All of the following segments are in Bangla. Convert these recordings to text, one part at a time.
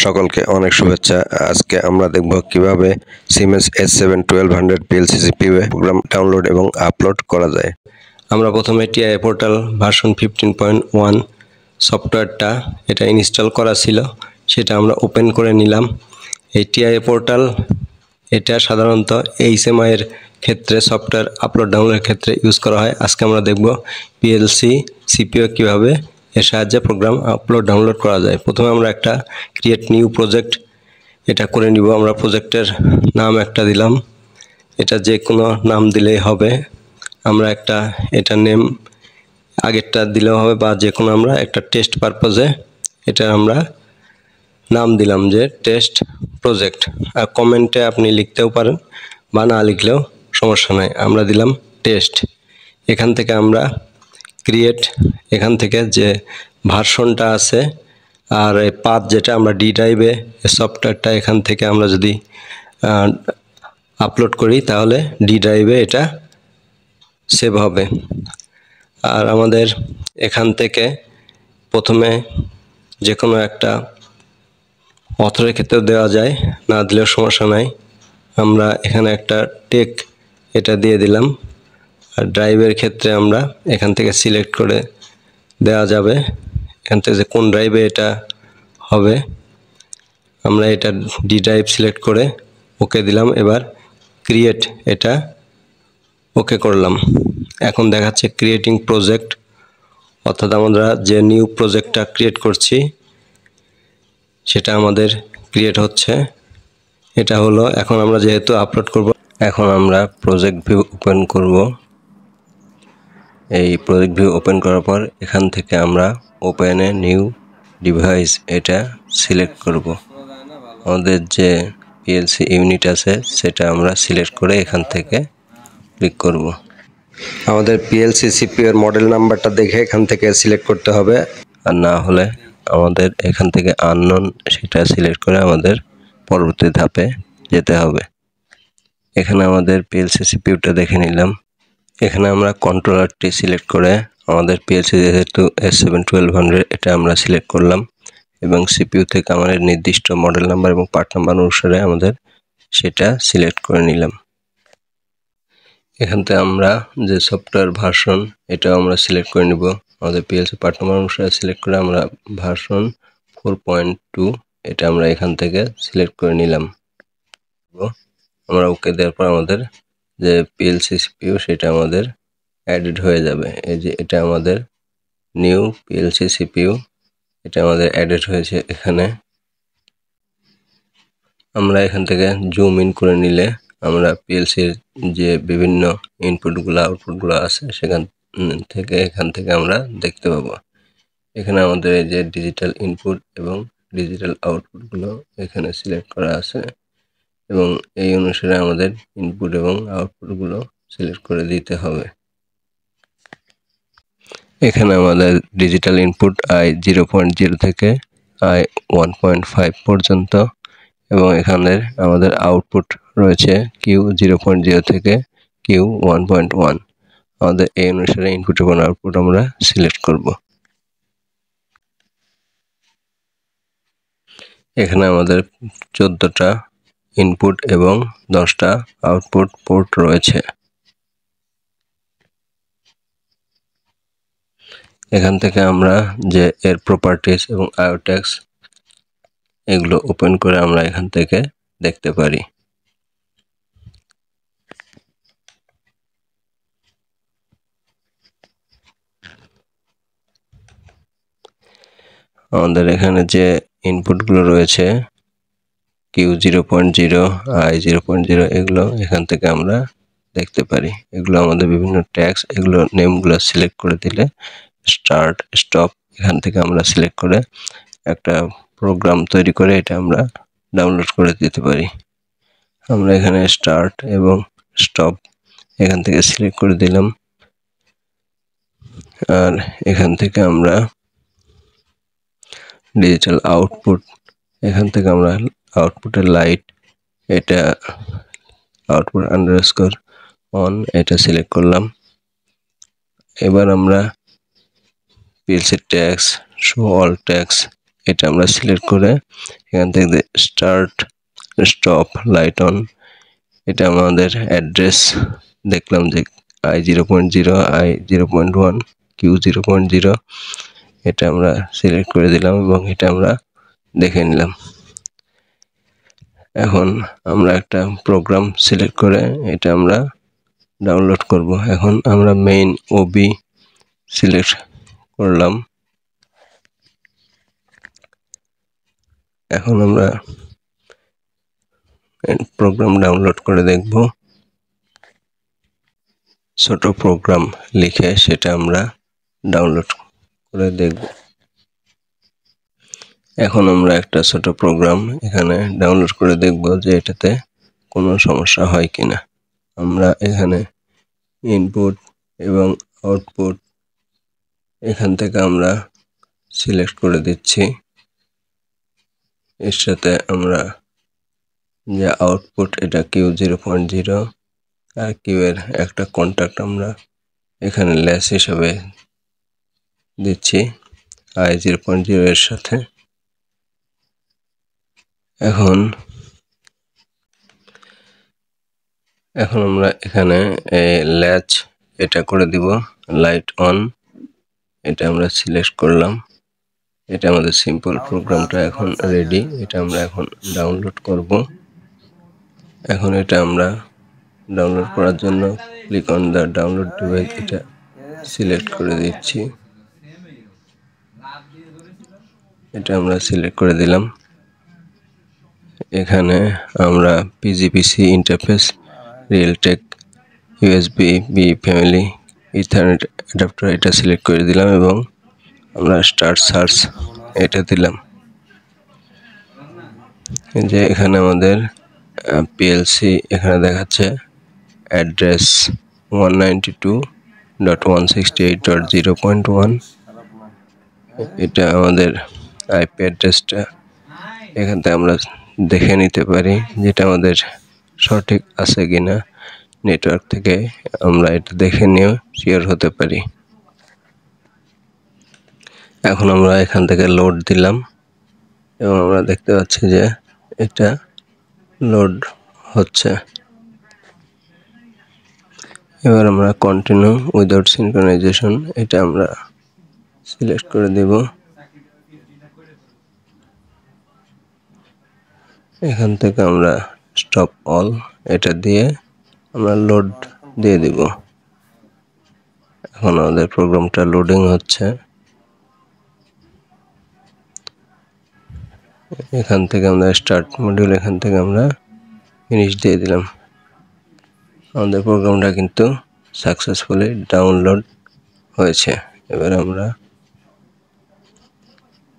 সকলকে অনেক শুভেচ্ছা। আজকে আমরা দেখব কিভাবে Siemens S7-1200 PLC CPU program download এবং আপলোড করা যায়। আমরা প্রথমে TIA পোর্টাল ভার্সন 15.1 সফটওয়্যারটা এটা ইনস্টল করা ছিল, সেটা আমরা ওপেন করে নিলাম। এই TIA পোর্টাল এটা সাধারণত HMI এর ক্ষেত্রে সফটওয়্যার আপলোড ডাউনলোডের ক্ষেত্রে ইউজ করা হয়। আজকে আমরা দেখব PLC CPU কিভাবে এর সাহায্যে প্রোগ্রাম আপলোড ডাউনলোড করা যায়। প্রথমে আমরা একটা ক্রিয়েট নিউ প্রজেক্ট এটা করে নিব। আমরা প্রজেক্টের নাম একটা দিলাম, এটা যে কোনো নাম দিলেই হবে। আমরা একটা এটা নেম আগেরটা দিলেও হবে বা যে কোনো আমরা একটা টেস্ট পারপজে এটা আমরা নাম দিলাম যে টেস্ট প্রজেক্ট। আর কমেন্টে আপনি লিখতেও পারেন বা না লিখলেও সমস্যা নাই, আমরা দিলাম টেস্ট। এখান থেকে আমরা ক্রিয়েট, এখান থেকে যে ভার্সনটা আছে আর এই পাথ যেটা আমরা ডি ড্রাইভে সফটওয়্যারটা এখান থেকে আমরা যদি আপলোড করি তাহলে ডি ড্রাইভে এটা সেভ হবে। আর আমাদের এখান থেকে প্রথমে যে কোনো একটা অথরের ক্ষেত্রেও দেওয়া যায়, না দিলেও সমস্যা নাই। আমরা এখানে একটা টেক এটা দিয়ে দিলাম। আর ড্রাইভের ক্ষেত্রে আমরা এখান থেকে সিলেক্ট করে দেওয়া যাবে, এখান থেকে যে কোন ড্রাইভে এটা হবে। আমরা এটা ডি ড্রাইভ সিলেক্ট করে ওকে দিলাম। এবার ক্রিয়েট এটা ওকে করলাম। এখন দেখাচ্ছে ক্রিয়েটিং প্রজেক্ট, অর্থাৎ আমরা যে নিউ প্রজেক্টটা ক্রিয়েট করছি সেটা আমাদের ক্রিয়েট হচ্ছে। এটা হলো, এখন আমরা যেহেতু আপলোড করব, এখন আমরা প্রজেক্ট ভিউ ওপেন করব। এই প্রজেক্ট ভিউ ওপেন করার পর এখান থেকে আমরা ওপেন এ নিউ ডিভাইস এটা সিলেক্ট করব। আমাদের যে পিএলসি ইউনিট আছে সেটা আমরা সিলেক্ট করে এখান থেকে ক্লিক করব। আমাদের পিএলসি সিপিইউ এর মডেল নাম্বারটা দেখে এখান থেকে সিলেক্ট করতে হবে, আর না হলে আমাদের এখান থেকে আননোন সেটা সিলেক্ট করে আমাদের পরবর্তী ধাপে যেতে হবে। এখানে আমাদের পিএলসি সিপিইউটা দেখে নিলাম। এখানে আমরা কন্ট্রোলারটি সিলেক্ট করে আমাদের পিএলসি যেহেতু S7-1200 এটা আমরা সিলেক্ট করলাম এবং সিপিইউ থেকে আমাদের নির্দিষ্ট মডেল নাম্বার এবং পার্ট নাম্বার অনুসারে আমাদের সেটা সিলেক্ট করে নিলাম। এখান থেকে আমরা যে সফটওয়্যার ভার্সন এটা আমরা সিলেক্ট করে নিব। আমাদের পিএলসি পার্ট নাম্বার অনুসারে সিলেক্ট করে আমরা ভার্সন 4.2 এটা আমরা এখান থেকে সিলেক্ট করে নিলাম। আমরা ওকে দেওয়ার পর আমাদের যে পিএলসি সিপিইউ সেটা আমাদের অ্যাডেড হয়ে যাবে। এই যে এটা আমাদের নিউ পিএলসি সিপিইউ, এটা আমাদের অ্যাডেড হয়েছে। এখানে আমরা এখান থেকে জুম ইন করে নিলে আমরা পিএলসির যে বিভিন্ন ইনপুটগুলো আউটপুটগুলো আছে সেখান থেকে এখান থেকে আমরা দেখতে পাবো। এখানে আমাদের এই যে ডিজিটাল ইনপুট এবং ডিজিটাল আউটপুটগুলো এখানে সিলেক্ট করা আছে এবং এই অনুসারে আমাদের ইনপুট এবং আউটপুটগুলো সিলেক্ট করে দিতে হবে। এখানে আমাদের ডিজিটাল ইনপুট I0.0 থেকে I1.5 পর্যন্ত এবং এখানে আমাদের আউটপুট রয়েছে Q0.0 থেকে Q1.1। আমাদের এই অনুসারে ইনপুট এবং আউটপুট আমরা সিলেক্ট করব। এখানে আমাদের 14টা ইনপুট এবং 10টা আউটপুট পোর্ট রয়েছে। এখান থেকে আমরা যে এর প্রপার্টিজ এবং আইওটেক্স এগুলো ওপেন করে আমরা এখান থেকে দেখতে পারি। আমাদের এখানে যে ইনপুটগুলো রয়েছে Q0.0, I0.0 এগুলো এখান থেকে আমরা দেখতে পারি। এগুলো আমাদের বিভিন্ন ট্যাগস, এগুলো নেমগুলো সিলেক্ট করে দিলে স্টার্ট স্টপ এখান থেকে আমরা সিলেক্ট করে একটা প্রোগ্রাম তৈরি করে এটা আমরা ডাউনলোড করে দিতে পারি। আমরা এখানে স্টার্ট এবং স্টপ এখান থেকে সিলেক্ট করে দিলাম। আর এখান থেকে আমরা ডিজিটাল আউটপুট, এখান থেকে আমরা আউটপুটের লাইট এটা আউটপুট আন্ডারস্কোর অন এটা সিলেক্ট করলাম। এবার আমরা PLC tags, show all tags এটা আমরা সিলেক্ট করে এখান থেকে স্টার্ট স্টপ লাইট অন, এটা আমাদের অ্যাড্রেস দেখলাম যে I0.0 I0.1 Q0.0, এটা আমরা সিলেক্ট করে দিলাম এবং এটা আমরা দেখে নিলাম। এখন আমরা একটা প্রোগ্রাম সিলেক্ট করে এটা আমরা ডাউনলোড করব। এখন আমরা মেইন ওবি সিলেক্ট করলাম। এখন আমরা প্রোগ্রাম ডাউনলোড করে দেখব। ছোট প্রোগ্রাম লিখে সেটা আমরা ডাউনলোড করে দেখব। এখন আমরা একটা ছোট প্রোগ্রাম এখানে ডাউনলোড করে দেখব যে এটাতে কোনো সমস্যা হয় কিনা। আমরা এখানে ইনপুট এবং আউটপুট এখান থেকে আমরা সিলেক্ট করে দিচ্ছি। এর সাথে আমরা যে আউটপুট এটা Q0.0 আর কিউ এর একটা কন্ট্যাক্ট আমরা এখানে ল্যাস হিসাবে দিচ্ছি I0.0 এর সাথে। এখন আমরা এখানে ল্যাচ এটা করে দিব লাইট অন, এটা আমরা সিলেক্ট করলাম। এটা আমাদের সিম্পল প্রোগ্রামটা এখন রেডি, এটা আমরা এখন ডাউনলোড করব। এখন এটা আমরা ডাউনলোড করার জন্য click on the download device, এটা সিলেক্ট করে দিচ্ছি। এটা আমরা সিলেক্ট করে দিলাম। এখানে আমরা PGPC interface Realtek USB-B family ethernet adapter এটা সিলেক্ট করে দিলাম এবং আমরা স্টার্ট সার্চ এটা দিলাম। যে এখানে আমাদের পিএলসি এখানে দেখাচ্ছে অ্যাড্রেস 192.168.0.1, এটা আমাদের আইপি অ্যাড্রেসটা। এখান থেকে আমরা দেখে নিতে পারি যেটা আমাদের সঠিক আছে কিনা। নেটওয়ার্ক থেকে আমরা এটা দেখে নিয়ে শিওর হতে পারি। এখন আমরা এখান থেকে লোড দিলাম এবং আমরা দেখতে পাচ্ছি যে এটা লোড হচ্ছে। এবার আমরা কন্টিনিউ উইদাউট সিনক্রোনাইজেশন এটা আমরা সিলেক্ট করে দেব। এখান থেকে আমরা স্টপ অল এটা দিয়ে আমরা লোড দিয়ে দিব। এখন আমাদের প্রোগ্রামটা লোডিং হচ্ছে। এখান থেকে আমরা স্টার্ট মডিউল এখান থেকে আমরা ফিনিশ দিয়ে দিলাম। আমাদের প্রোগ্রামটা কিন্তু সাকসেসফুলি ডাউনলোড হয়েছে। এবার আমরা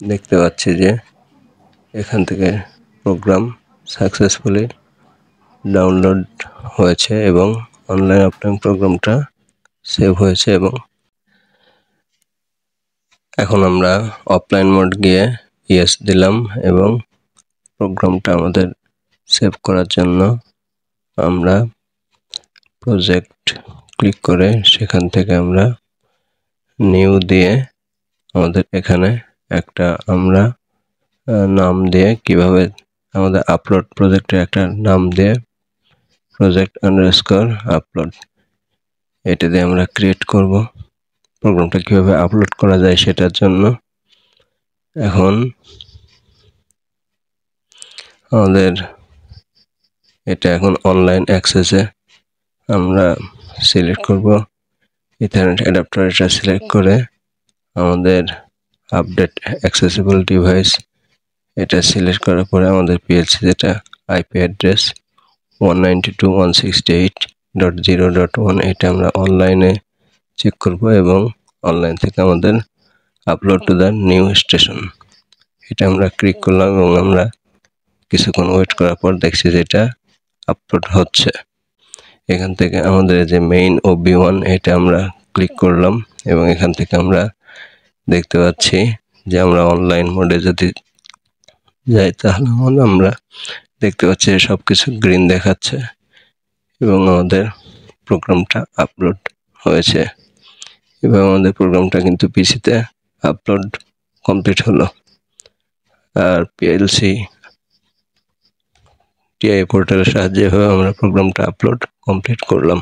দেখতে পাচ্ছি যে এখান থেকে প্রোগ্রাম সাকসেসফুলি ডাউনলোড হয়েছে এবং অনলাইন অফলাইন প্রোগ্রামটা সেভ হয়েছে। এবং এখন আমরা অফলাইন মোড গিয়ে ইয়েস দিলাম এবং প্রোগ্রামটা আমাদের সেভ করার জন্য আমরা প্রজেক্ট ক্লিক করে সেখান থেকে আমরা নিউ দিয়ে আমাদের এখানে একটা আমরা নাম দিয়ে কিভাবে আমাদের আপলোড প্রজেক্টের একটা নাম দিয়ে প্রজেক্ট আন্ডারস্কোর আপলোড এটা দিয়ে আমরা ক্রিয়েট করব। প্রোগ্রামটা কিভাবে আপলোড করা যায় সেটার জন্য এখন আমাদের এটা এখন অনলাইন অ্যাক্সেসে আমরা সিলেক্ট করব ইথারনেট অ্যাডাপ্টার, এটা সিলেক্ট করে আমাদের আপডেট অ্যাক্সেসিবল ডিভাইস এটা সিলেক্ট করার পরে আমাদের পিএলসি যেটা আইপি অ্যাড্রেস 192.168.0.1 এটা আমরা অনলাইনে চেক করব এবং অনলাইন থেকে আমাদের upload to the new station এটা আমরা ক্লিক করলাম এবং আমরা কিছুক্ষণ ওয়েট করার পর দেখছি যে এটা আপলোড হচ্ছে। এখান থেকে আমাদের যে মেইন OB1 এটা আমরা ক্লিক করলাম এবং এখান থেকে আমরা দেখতে পাচ্ছি যে আমরা অনলাইন মোডে যদি যাই তাহলে আমরা দেখতে পাচ্ছি সবকিছু গ্রিন দেখাচ্ছে এবং আমাদের প্রোগ্রামটা আপলোড হয়েছে এবং আমাদের প্রোগ্রামটা কিন্তু পিসিতে আপলোড কমপ্লিট হলো। আর পিএলসি টিআই পোর্টালের সাহায্যে আমরা প্রোগ্রামটা আপলোড কমপ্লিট করলাম।